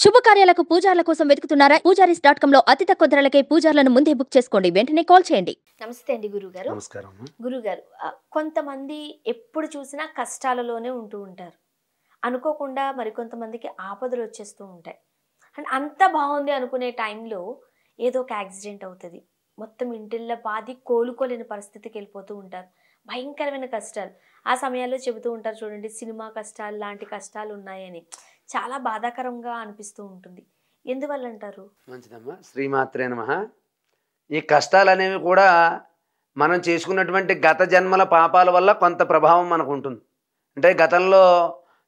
శుభకార్యాలకు పూజార్ల కోసం వెతుకుతున్నారా? పూజారీస్.com లో అతి తక్కువ ధరలకే పూజార్లను ముందే బుక్ చేసుకోండి. వెంటనే కాల్ చేయండి. నమస్తే అండి గురుగారు. నమస్కారం. గురుగారు, కొంతమంది ఎప్పుడు చూసినా కష్టాలలోనే ఉంటూ ఉంటారు. అనుకోకుండా మరికొంతమందికి ఆపదలు వచ్చేస్తూ ఉంటాయి. అండ్ అంత బాగుంది అనుకునే టైంలో ఏదో ఒక యాక్సిడెంట్ అవుతుంది. మొత్తం ఇంటిల్ల బాధి కోలుకోలేని పరిస్థితికి వెళ్ళిపోతూ ఉంటారు. భయంకరమైన కష్టాలు. ఆ సమయాల్లో చెబుతూ ఉంటారు చూడండి, సినిమా కష్టాలు లాంటి కష్టాలు ఉన్నాయని. చాలా బాధాకరంగా అనిపిస్తూ ఉంటుంది. ఎందువల్ల అంటారు? మంచిదమ్మా. శ్రీమాత్రే నమః. ఈ కష్టాలు అనేవి కూడా మనం చేసుకున్నటువంటి గత జన్మల పాపాల వల్ల కొంత ప్రభావం మనకు ఉంటుంది. అంటే గతంలో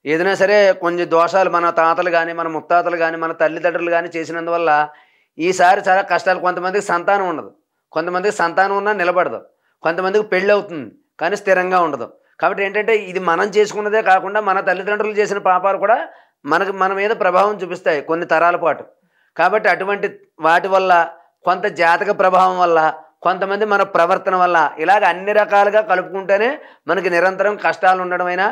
ఏదైనా సరే కొంచెం దోషాలు మన తాతలు కానీ, మన ముత్తాతలు కానీ, మన తల్లిదండ్రులు కానీ చేసినందువల్ల ఈసారి చాలా కష్టాలు. కొంతమందికి సంతానం ఉండదు, కొంతమందికి సంతానం ఉన్నా నిలబడదు, కొంతమందికి పెళ్ళి అవుతుంది కానీ స్థిరంగా ఉండదు. కాబట్టి ఏంటంటే ఇది మనం చేసుకున్నదే కాకుండా మన తల్లిదండ్రులు చేసిన పాపాలు కూడా మన మీద ప్రభావం చూపిస్తాయి కొన్ని తరాల పాటు. కాబట్టి అటువంటి వాటి వల్ల, కొంత జాతక ప్రభావం వల్ల, కొంతమంది మన ప్రవర్తన వల్ల, ఇలాగ అన్ని రకాలుగా కలుపుకుంటేనే మనకి నిరంతరం కష్టాలు ఉండడమైనా,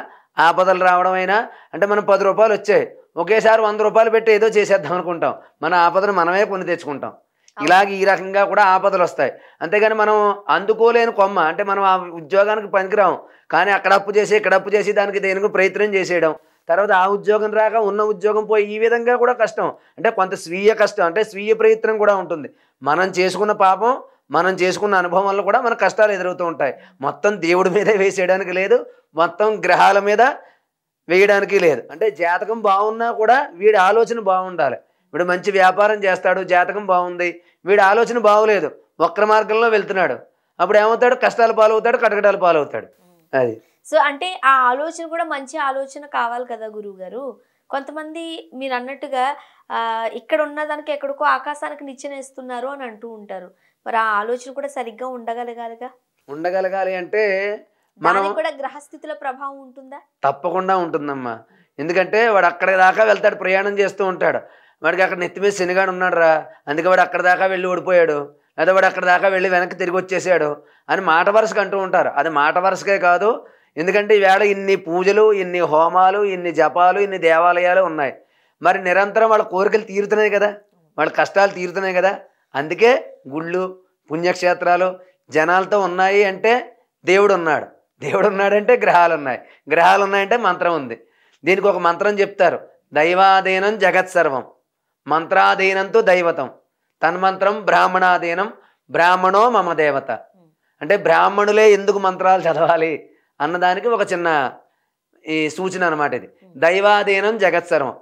ఆపదలు రావడమైనా. అంటే మనం 10 రూపాయలు వచ్చాయి, ఒకేసారి 100 రూపాయలు పెట్టి ఏదో చేసేద్దాం అనుకుంటాం. మన ఆపదను మనమే కొని తెచ్చుకుంటాం. ఇలాగ ఈ రకంగా కూడా ఆపదలు వస్తాయి. అంతేగాని మనం అందుకోలేని కొమ్మ, అంటే మనం ఆ ఉద్యోగానికి పనికిరాం కానీ అక్కడ అప్పు చేసి ఇక్కడ అప్పు చేసి దానికి దేనికి ప్రయత్నం చేసేయడం, తర్వాత ఆ ఉద్యోగం రాక ఉన్న ఉద్యోగం పోయి, ఈ విధంగా కూడా కష్టం. అంటే కొంత స్వీయ కష్టం, అంటే స్వీయ ప్రయత్నం కూడా ఉంటుంది. మనం చేసుకున్న పాపం, మనం చేసుకున్న అనుభవం వల్ల కూడా మన కష్టాలు ఎదురవుతూ ఉంటాయి. మొత్తం దేవుడి మీదే వేసేయడానికి లేదు, మొత్తం గ్రహాల మీద వేయడానికి లేదు. అంటే జాతకం బాగున్నా కూడా వీడి ఆలోచన బాగుండాలి. వీడు మంచి వ్యాపారం చేస్తాడు, జాతకం బాగుంది, వీడి ఆలోచన బాగోలేదు, వక్ర మార్గంలో వెళ్తున్నాడు, అప్పుడు ఏమవుతాడు? కష్టాల పాలవుతాడు, కటకటాల పాలవుతాడు. అది. సో అంటే ఆ ఆలోచన కూడా మంచి ఆలోచన కావాలి కదా గురువు గారు. కొంతమంది మీరు అన్నట్టుగా ఇక్కడ ఉన్నదానికి ఎక్కడికో ఆకాశానికి నిచ్చెనేస్తున్నారు అని అంటూ ఉంటారు. మరి ఆ ఆలోచన కూడా సరిగ్గా ఉండగలగాలి అంటే మనం కూడా గ్రహస్థితుల ప్రభావం ఉంటుందా? తప్పకుండా ఉంటుందమ్మా. ఎందుకంటే వాడు అక్కడి దాకా వెళ్తాడు, ప్రయాణం చేస్తూ ఉంటాడు, వాడికి అక్కడ నెత్తి మీద శనిగాడు ఉన్నాడు రా, అందుకే వాడు అక్కడ దాకా వెళ్ళి ఓడిపోయాడు, లేదా వాడు అక్కడ దాకా వెళ్ళి వెనక్కి తిరిగి వచ్చేసాడు అని మాట వరుసకు అంటూ ఉంటారు. అది మాట వరుసకే కాదు. ఎందుకంటే ఈవేళ ఇన్ని పూజలు, ఇన్ని హోమాలు, ఇన్ని జపాలు, ఇన్ని దేవాలయాలు ఉన్నాయి. మరి నిరంతరం వాళ్ళ కోరికలు తీరుతున్నాయి కదా, వాళ్ళ కష్టాలు తీరుతున్నాయి కదా. అందుకే గుళ్ళు, పుణ్యక్షేత్రాలు జనాలతో ఉన్నాయి అంటే దేవుడు ఉన్నాడు, దేవుడు ఉన్నాడంటే గ్రహాలు ఉన్నాయి, గ్రహాలు ఉన్నాయంటే మంత్రం ఉంది. దీనికి ఒక మంత్రం చెప్తారు, దైవాధీనం జగత్సర్వం, మంత్రాధీనంతో దైవతం, తన్మంత్రం బ్రాహ్మణాధీనం, బ్రాహ్మణో మమ దేవత. అంటే బ్రాహ్మణులే ఎందుకు మంత్రాలు చదవాలి అన్నదానికి ఒక చిన్న ఈ సూచన అనమాట ఇది. దైవాధీనం జగత్సర్వం.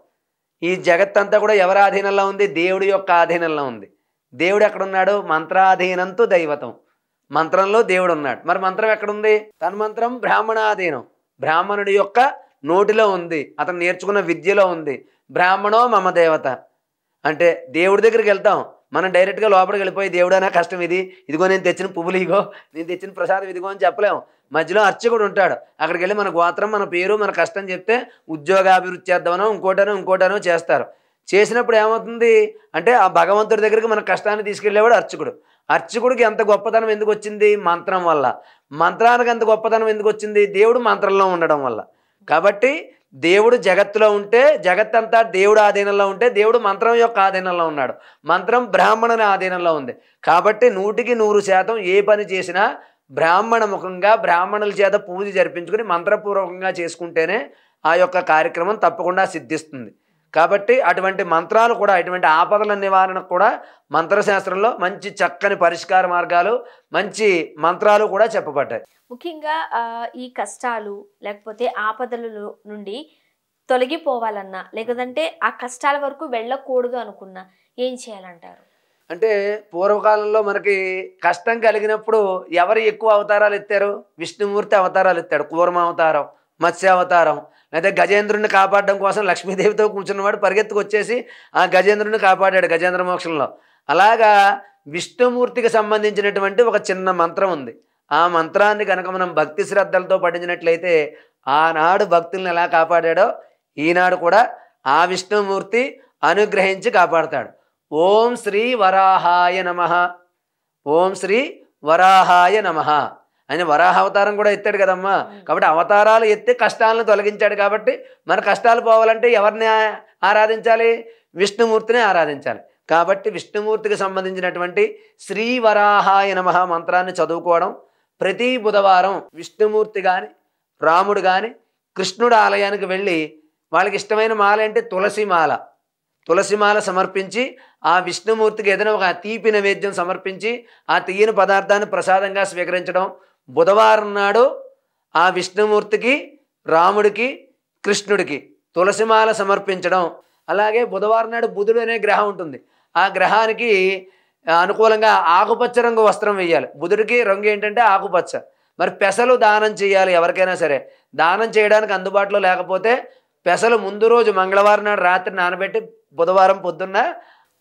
ఈ జగత్తంతా కూడా ఎవరి ఆధీనంలో ఉంది? దేవుడి యొక్క ఆధీనంలో ఉంది. దేవుడు ఎక్కడున్నాడు? మంత్రాధీనంతో దైవతం, మంత్రంలో దేవుడు ఉన్నాడు. మరి మంత్రం ఎక్కడుంది? తన్మంత్రం బ్రాహ్మణాధీనం, బ్రాహ్మణుడి యొక్క నోటిలో ఉంది, అతను నేర్చుకున్న విద్యలో ఉంది. బ్రాహ్మణో మమ దేవత అంటే దేవుడి దగ్గరికి వెళ్తాం, మనం డైరెక్ట్గా లోపలికి వెళ్ళిపోయి దేవుడు అనే కష్టం ఇది, ఇదిగో నేను తెచ్చిన పువ్వులు, ఇగో నేను తెచ్చిన ప్రసాదం ఇదిగో అని చెప్పలేము. మధ్యలో అర్చకుడు ఉంటాడు, అక్కడికి వెళ్ళి మన గోత్రం, మన పేరు, మన కష్టం చెప్తే ఉద్యోగాభివృద్ధి చేద్దామనో ఇంకోటనో చేస్తారు. చేసినప్పుడు ఏమవుతుంది అంటే ఆ భగవంతుడి దగ్గరికి మన కష్టాన్ని తీసుకెళ్ళేవాడు అర్చకుడు. అర్చకుడికి ఎంత గొప్పతనం ఎందుకు వచ్చింది? మంత్రం వల్ల. మంత్రానికి ఎంత గొప్పతనం ఎందుకు వచ్చింది? దేవుడు మంత్రంలో ఉండడం వల్ల. కాబట్టి దేవుడు జగత్తులో ఉంటే, జగత్తంతా దేవుడు ఆధీనంలో ఉంటే, దేవుడు మంత్రం యొక్క ఆధీనంలో ఉన్నాడు, మంత్రం బ్రాహ్మణుని ఆధీనంలో ఉంది. కాబట్టి 100% ఏ పని చేసినా బ్రాహ్మణ ముఖంగా, బ్రాహ్మణుల చేత పూజ జరిపించుకుని మంత్రపూర్వకంగా చేసుకుంటేనే ఆ యొక్క కార్యక్రమం తప్పకుండా సిద్ధిస్తుంది. కాబట్టి అటువంటి మంత్రాలు కూడా, ఇటువంటి ఆపదల నివారణకు కూడా మంత్రశాస్త్రంలో మంచి చక్కని పరిష్కార మార్గాలు, మంచి మంత్రాలు కూడా చెప్పబడ్డాయి. ముఖ్యంగా ఈ కష్టాలు లేకపోతే ఆపదల నుండి తొలగిపోవాలన్నా, లేకపోతే ఆ కష్టాల వరకు వెళ్ళకూడదు అనుకున్నా ఏం చేయాలంటారు? అంటే పూర్వకాలంలో మనకి కష్టం కలిగినప్పుడు ఎవరు ఎక్కువ అవతారాలు ఎత్తారు? విష్ణుమూర్తి అవతారాలు ఎత్తాడు. కూర్మ అవతారం, మత్స్య అవతారం, లేదా గజేంద్రుడిని కాపాడడం కోసం లక్ష్మీదేవితో కూర్చున్నవాడు పరిగెత్తుకు వచ్చేసి ఆ గజేంద్రుడిని కాపాడాడు గజేంద్ర మోక్షంలో. అలాగా విష్ణుమూర్తికి సంబంధించినటువంటి ఒక చిన్న మంత్రం ఉంది. ఆ మంత్రాన్ని కనుక మనం భక్తి శ్రద్ధలతో పఠించినట్లయితే ఆనాడు భక్తుల్ని ఎలా కాపాడాడో ఈనాడు కూడా ఆ విష్ణుమూర్తి అనుగ్రహించి కాపాడతాడు. ఓం శ్రీ వరాహాయ నమః, ఓం శ్రీ వరాహాయ నమః. ఆయన వరాహ అవతారం కూడా ఎత్తాడు కదమ్మా. కాబట్టి అవతారాలు ఎత్తి కష్టాలను తొలగించాడు. కాబట్టి మన కష్టాలు పోవాలంటే ఎవరిని ఆరాధించాలి? విష్ణుమూర్తిని ఆరాధించాలి. కాబట్టి విష్ణుమూర్తికి సంబంధించినటువంటి శ్రీవరాహాయ నమః మంత్రాన్ని చదువుకోవడం, ప్రతి బుధవారం విష్ణుమూర్తి కానీ రాముడు కానీ కృష్ణుడు ఆలయానికి వెళ్ళి వాళ్ళకి ఇష్టమైన మాల అంటే తులసిమాల సమర్పించి ఆ విష్ణుమూర్తికి ఏదైనా ఒక తీపి నైవేద్యం సమర్పించి ఆ తీయని పదార్థాన్ని ప్రసాదంగా స్వీకరించడం, బుధవారం నాడు ఆ విష్ణుమూర్తికి రాముడికి కృష్ణుడికి తులసిమాల సమర్పించడం. అలాగే బుధవారం నాడు బుధుడు అనే గ్రహం ఉంటుంది, ఆ గ్రహానికి అనుకూలంగా ఆకుపచ్చ రంగు వస్త్రం వేయాలి. బుధుడికి రంగు ఏంటంటే ఆకుపచ్చ. మరి పెసలు దానం చేయాలి. ఎవరికైనా సరే దానం చేయడానికి అందుబాటులో లేకపోతే పెసలు ముందు రోజు మంగళవారం నాడు రాత్రి నానబెట్టి బుధవారం పొద్దున్న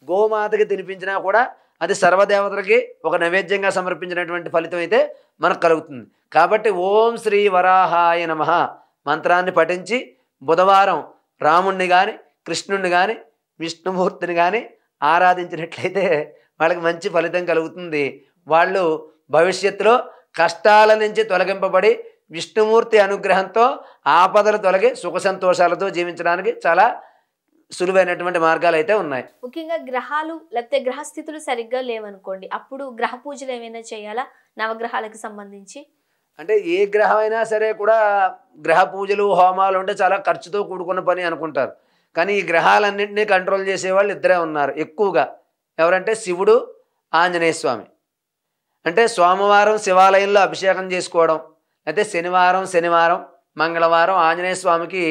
గోమాతకి తినిపించినా కూడా అది సర్వదేవతలకి ఒక నైవేద్యంగా సమర్పించినటువంటి ఫలితం అయితే మనకు కలుగుతుంది. కాబట్టి ఓం శ్రీ వరాహాయ నమః మంత్రాన్ని పఠించి బుధవారం రాముణ్ణి కానీ కృష్ణుణ్ణి కానీ విష్ణుమూర్తిని కానీ ఆరాధించినట్లయితే వాళ్ళకి మంచి ఫలితం కలుగుతుంది. వాళ్ళు భవిష్యత్తులో కష్టాల నుంచి తొలగింపబడి విష్ణుమూర్తి అనుగ్రహంతో ఆపదలు తొలగి సుఖ సంతోషాలతో జీవించడానికి చాలా సులువైనటువంటి మార్గాలు అయితే ఉన్నాయి. ముఖ్యంగా గ్రహాలు లేకపోతే గ్రహస్థితులు సరిగ్గా లేవనుకోండి, అప్పుడు గ్రహ పూజలు ఏమైనా చేయాలా నవగ్రహాలకు సంబంధించి? అంటే ఏ గ్రహం అయినా సరే కూడా గ్రహ పూజలు హోమాలు అంటే చాలా ఖర్చుతో కూడుకున్న పని అనుకుంటారు. కానీ ఈ గ్రహాలన్నింటినీ కంట్రోల్ చేసేవాళ్ళు ఇద్దరే ఉన్నారు ఎక్కువగా. ఎవరంటే శివుడు, ఆంజనేయ స్వామి. అంటే సోమవారం శివాలయంలో అభిషేకం చేసుకోవడం, అయితే శనివారం మంగళవారం ఆంజనేయ స్వామికి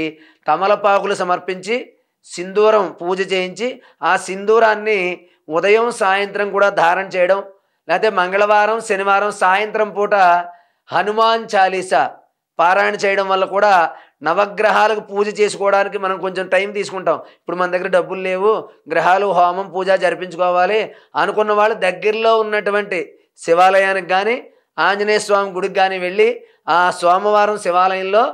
తమలపాకులు సమర్పించి సింధూరం పూజ చేయించి ఆ సింధూరాన్ని ఉదయం సాయంత్రం కూడా ధారణ చేయడం, లేకపోతే మంగళవారం శనివారం సాయంత్రం పూట హనుమాన్ చాలీసా పారాయణ చేయడం వల్ల కూడా నవగ్రహాలకు పూజ చేసుకోవడానికి మనం కొంచెం టైం తీసుకుంటాం. ఇప్పుడు మన దగ్గర డబ్బులు లేవు, గ్రహాలు హోమం పూజ జరిపించుకోవాలి అనుకున్న వాళ్ళు దగ్గరలో ఉన్నటువంటి శివాలయానికి కానీ ఆంజనేయ స్వామి గుడికి కానీ వెళ్ళి ఆ సోమవారం శివాలయంలో,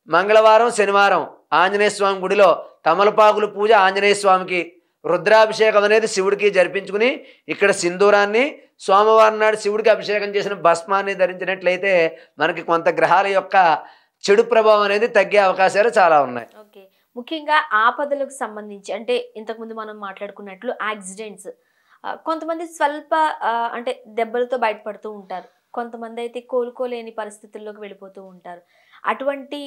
మంగళవారం శనివారం ఆంజనేయ స్వామి గుడిలో తమలపాకులు పూజ ఆంజనేయ స్వామికి, రుద్రాభిషేకం అనేది శివుడికి జరిపించుకుని ఇక్కడ సింధూరాన్ని, సోమవారం నాడు శివుడికి అభిషేకం చేసిన భస్మాన్ని ధరించినట్లయితే మనకి కొంత గ్రహాల యొక్క చెడు ప్రభావం అనేది తగ్గే అవకాశాలు చాలా ఉన్నాయి. ఓకే, ముఖ్యంగా ఆపదలకు సంబంధించి అంటే ఇంతకుముందు మనం మాట్లాడుకున్నట్లు యాక్సిడెంట్స్, కొంతమంది స్వల్ప అంటే దెబ్బలతో బయటపడుతూ ఉంటారు, కొంతమంది అయితే కోలుకోలేని పరిస్థితుల్లోకి వెళ్ళిపోతూ ఉంటారు. అటువంటి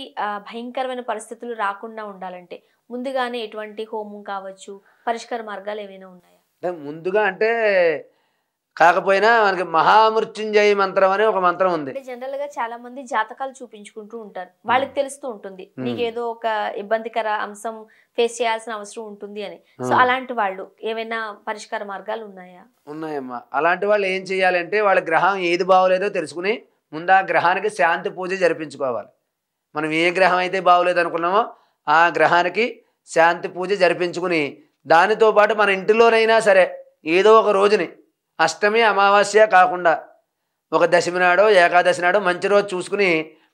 భయంకరమైన పరిస్థితులు రాకుండా ఉండాలంటే ముందుగానే ఎటువంటి హోమం కావచ్చు, పరిష్కార మార్గాలు ఏమైనా ఉన్నాయా? అంటే ముందుగా అంటే కాకపోయినా మనకి మహామృత్యుంజయ మంత్రం అనే ఒక మంత్రం ఉంది. అంటే జనరల్ గా చాలా మంది జాతకాలు చూపించుకుంటూ ఉంటారు, వాళ్ళకి తెలుస్తూ ఉంటుంది నీకు ఏదో ఒక ఇబ్బందికర అంశం ఫేస్ చేయాల్సిన అవసరం ఉంటుంది అని. సో అలాంటి వాళ్ళు ఏమైనా పరిష్కార మార్గాలు ఉన్నాయా? ఉన్నాయమ్మా. అలాంటి వాళ్ళు ఏం చేయాలంటే వాళ్ళ గ్రహం ఏది బాగోలేదో తెలుసుకుని ముందు ఆ గ్రహానికి శాంతి పూజ జరిపించుకోవాలి. మనం ఏ గ్రహం అయితే బాగోలేదు అనుకున్నామో ఆ గ్రహానికి శాంతి పూజ జరిపించుకుని దానితో పాటు మన ఇంటిలోనైనా సరే ఏదో ఒక రోజుని అష్టమి అమావాస్య కాకుండా ఒక దశమి నాడో ఏకాదశి నాడో మంచి రోజు చూసుకుని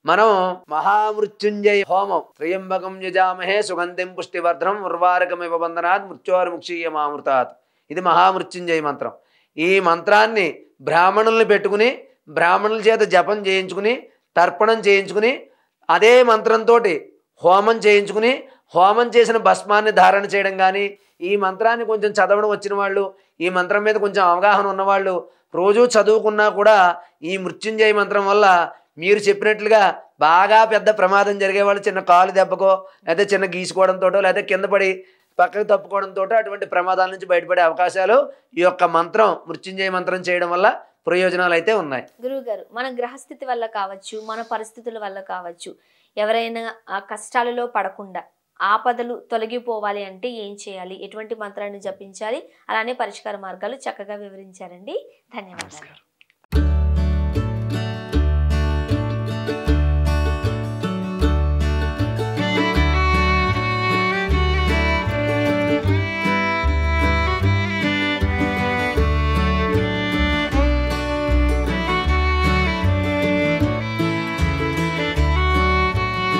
మనం మహామృత్యుంజయ హోమం త్రయంబకం యజామహే సుగంధిం పుష్టివర్ధనం ఉర్వారకమివ బంధనాత్ మృత్యోర్ముక్షీయమామృతాత్, ఇది మహామృత్యుంజయ మంత్రం. ఈ మంత్రాన్ని బ్రాహ్మణుల్ని పెట్టుకుని బ్రాహ్మణుల చేత జపం చేయించుకుని తర్పణం చేయించుకుని అదే మంత్రంతో హోమం చేయించుకుని హోమం చేసిన భస్మాన్ని ధారణ చేయడం కానీ, ఈ మంత్రాన్ని కొంచెం చదవడం వచ్చిన వాళ్ళు, ఈ మంత్రం మీద కొంచెం అవగాహన ఉన్నవాళ్ళు రోజు చదువుకున్నా కూడా ఈ మృత్యుంజయ మంత్రం వల్ల మీరు చెప్పినట్లుగా బాగా పెద్ద ప్రమాదం జరిగేవాళ్ళు చిన్న కాలు దెబ్బకో లేకపోతే చిన్న గీసుకోవడంతో లేకపోతే కింద పడి పక్కకు తప్పుకోవడంతో అటువంటి ప్రమాదాల నుంచి బయటపడే అవకాశాలు ఈ యొక్క మంత్రం మృత్యుంజయ మంత్రం చేయడం వల్ల ప్రయోజనాలు అయితే ఉన్నాయి. గురువు గారు, మన గ్రహస్థితి వల్ల కావచ్చు, మన పరిస్థితుల వల్ల కావచ్చు, ఎవరైనా కష్టాలలో పడకుండా ఆపదలు తొలగిపోవాలి అంటే ఏం చేయాలి, ఎటువంటి మంత్రాన్ని జపించాలి, అలానే పరిష్కార మార్గాలు చక్కగా వివరించారండి. ధన్యవాదాలు.